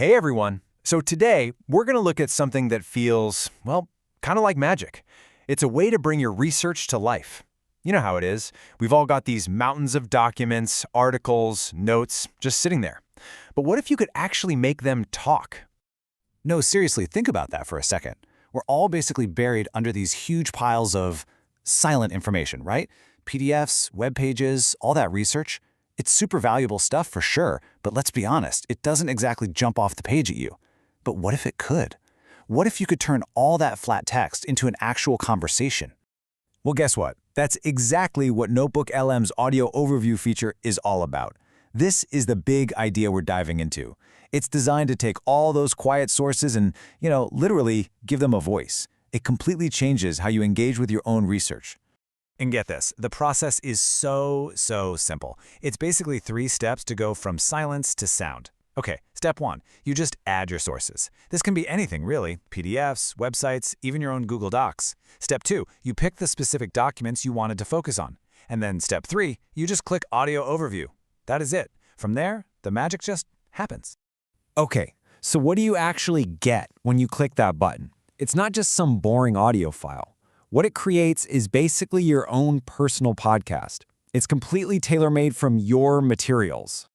Hey everyone! So today, we're going to look at something that feels, well, kind of like magic. It's a way to bring your research to life. You know how it is. We've all got these mountains of documents, articles, notes, just sitting there. But what if you could actually make them talk? No, seriously, think about that for a second. We're all basically buried under these huge piles of silent information, right? PDFs, web pages, all that research. It's super valuable stuff for sure, but let's be honest, it doesn't exactly jump off the page at you. But what if it could? What if you could turn all that flat text into an actual conversation? Well, guess what? That's exactly what NotebookLM's audio overview feature is all about. This is the big idea we're diving into. It's designed to take all those quiet sources and, literally give them a voice. It completely changes how you engage with your own research. And get this, the process is so simple. It's basically 3 steps to go from silence to sound. Okay, step 1, you just add your sources. This can be anything really, PDFs, websites, even your own Google Docs. Step 2, you pick the specific documents you wanted to focus on. And then step 3, you just click Audio Overview. That is it. From there, the magic just happens. Okay, so what do you actually get when you click that button? It's not just some boring audio file. What it creates is basically your own personal podcast. It's completely tailor-made from your materials.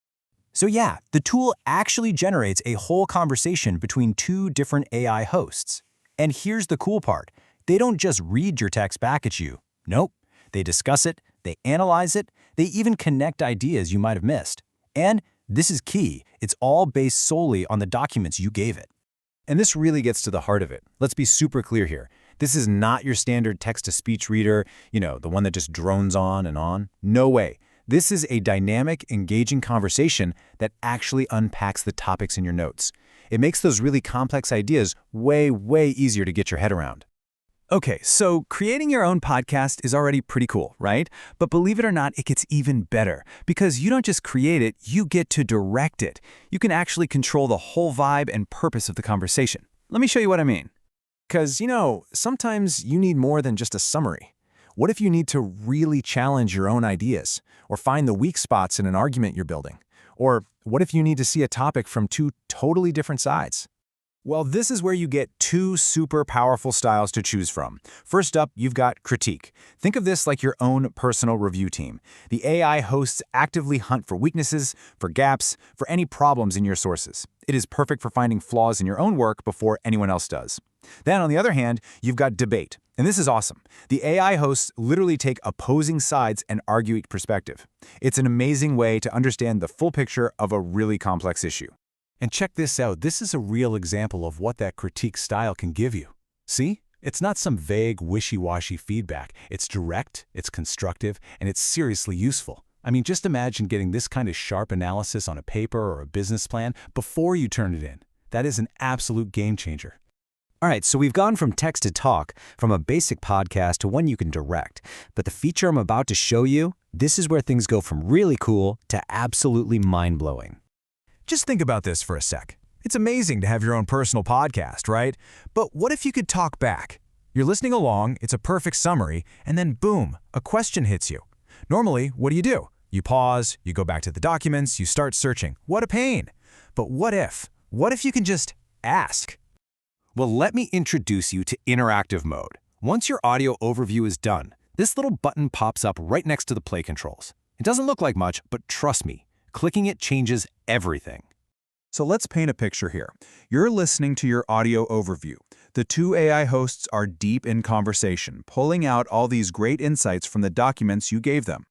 So yeah, the tool actually generates a whole conversation between 2 different AI hosts. And here's the cool part. They don't just read your text back at you. Nope. They discuss it, they analyze it, they even connect ideas you might have missed. And this is key. It's all based solely on the documents you gave it. And this really gets to the heart of it. Let's be super clear here. This is not your standard text-to-speech reader, the one that just drones on and on. No way. This is a dynamic, engaging conversation that actually unpacks the topics in your notes. It makes those really complex ideas way easier to get your head around. Okay, so creating your own podcast is already pretty cool, right? But believe it or not, it gets even better because you don't just create it, you get to direct it. You can actually control the whole vibe and purpose of the conversation. Let me show you what I mean. Because, sometimes you need more than just a summary. What if you need to really challenge your own ideas or find the weak spots in an argument you're building? Or what if you need to see a topic from 2 totally different sides? Well, this is where you get 2 super powerful styles to choose from. First up, you've got critique. Think of this like your own personal review team. The AI hosts actively hunt for weaknesses, for gaps, for any problems in your sources. It is perfect for finding flaws in your own work before anyone else does. Then, on the other hand, you've got debate. And this is awesome. The AI hosts literally take opposing sides and argue each perspective. It's an amazing way to understand the full picture of a really complex issue. And check this out. This is a real example of what that critique style can give you. See? It's not some vague, wishy-washy feedback. It's direct, it's constructive, and it's seriously useful. I mean, just imagine getting this kind of sharp analysis on a paper or a business plan before you turn it in. That is an absolute game changer. All right, so we've gone from text to talk, from a basic podcast to one you can direct. But the feature I'm about to show you, this is where things go from really cool to absolutely mind-blowing. Just think about this for a sec. It's amazing to have your own personal podcast, right? But what if you could talk back? You're listening along, it's a perfect summary, and then boom, a question hits you. Normally, what do? You pause, you go back to the documents, you start searching. What a pain! But what if? What if you can just ask? Well, let me introduce you to interactive mode. Once your audio overview is done, this little button pops up right next to the play controls. It doesn't look like much, but trust me, clicking it changes everything. So let's paint a picture here. You're listening to your audio overview. The 2 AI hosts are deep in conversation, pulling out all these great insights from the documents you gave them.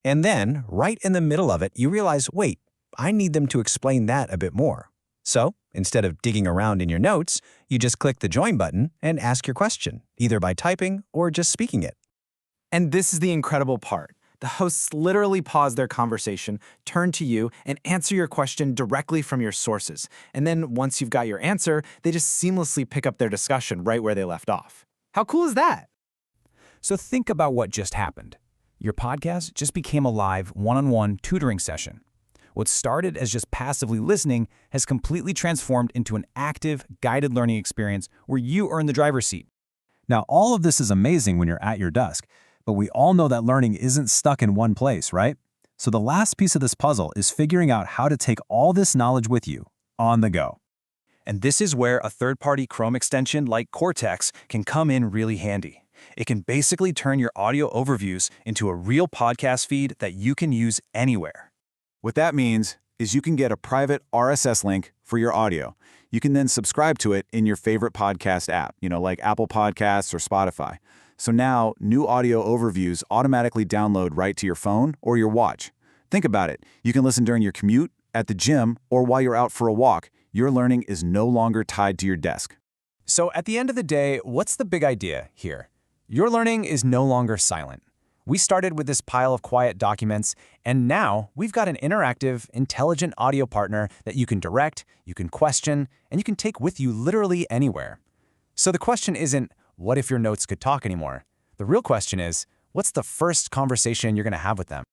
And then, right in the middle of it, you realize, wait, I need them to explain that a bit more. So, instead of digging around in your notes, you just click the Join button and ask your question, either by typing or just speaking it. And this is the incredible part. The hosts literally pause their conversation, turn to you, and answer your question directly from your sources. And then once you've got your answer, they just seamlessly pick up their discussion right where they left off. How cool is that? So think about what just happened. Your podcast just became a live, one-on-one tutoring session. What started as just passively listening has completely transformed into an active, guided learning experience where you are in the driver's seat. Now, all of this is amazing when you're at your desk, but we all know that learning isn't stuck in one place, right? So the last piece of this puzzle is figuring out how to take all this knowledge with you on the go. And this is where a third-party Chrome extension like Cortex can come in really handy. It can basically turn your audio overviews into a real podcast feed that you can use anywhere. What that means is you can get a private RSS link for your audio. You can then subscribe to it in your favorite podcast app, like Apple Podcasts or Spotify. So now, new audio overviews automatically download right to your phone or your watch. Think about it. You can listen during your commute, at the gym, or while you're out for a walk. Your learning is no longer tied to your desk. So at the end of the day, what's the big idea here? Your learning is no longer silent. We started with this pile of quiet documents, and now we've got an interactive, intelligent audio partner that you can direct, you can question, and you can take with you literally anywhere. So the question isn't, what if your notes could talk anymore? The real question is, what's the first conversation you're going to have with them?